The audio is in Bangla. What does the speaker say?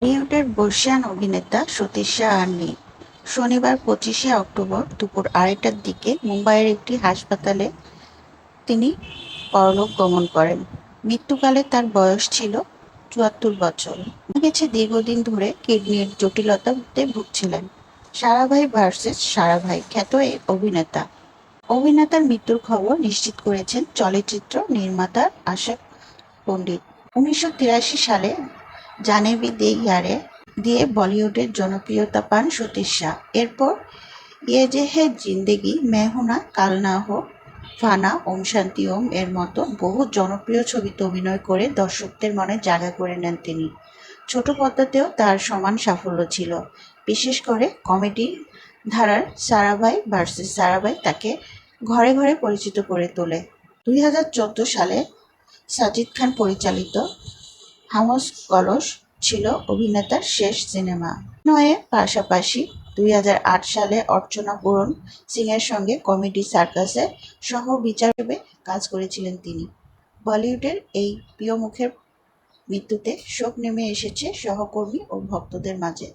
বলিউডের বর্ষীয়ান অভিনেতা সতীশ শাহ আর নেই। শনিবার 25শে অক্টোবর দুপুর 2টার দিকে মুম্বাইয়ের একটি হাসপাতালে তিনি পরলোক গমন করেন। মৃত্যুকালে তার বয়স ছিল 74 বছর। জানা গেছে দীর্ঘদিন ধরে কিডনির জটিলতাতে ভুগছিলেন। সারাভাই ভার্সেস সারাভাই খ্যাত এই অভিনেতার মৃত্যুর খবর নিশ্চিত করেছেন চলচ্চিত্র নির্মাতা আশা পণ্ডিত। 1983 সালে জানে ভি দে ইয়ারে দিয়ে বলিউডের জনপ্রিয়তা পান সতীশ শাহ। এরপর ইয়ে যে হে জিন্দেগি, মে হুঁ না, কাল না হো, ফানা, ওম শান্তি ওম এর মতো বহু জনপ্রিয় ছবিতে অভিনয় করে দর্শকদের মনে জায়গা করে নেন তিনি। ছোট পর্দাতেও তার সমান সাফল্য ছিল। বিশেষ করে কমেডি ধারার সারাভাই ভার্সেস সারাভাই তাকে ঘরে ঘরে পরিচিত করে তোলে। 2014 সালে সাজিদ খান পরিচালিত হামস কলস ছিল অভিনেতার শেষ সিনেমা। অভিনয়ের পাশাপাশি 2008 সালে অর্চনা পূরণ সিংয়ের সঙ্গে কমেডি সার্কাসে সহ-বিচারক হিসেবে কাজ করেছিলেন তিনি। বলিউডের এই প্রিয় মুখের মৃত্যুতে শোক নেমে এসেছে সহকর্মী ও ভক্তদের মাঝে।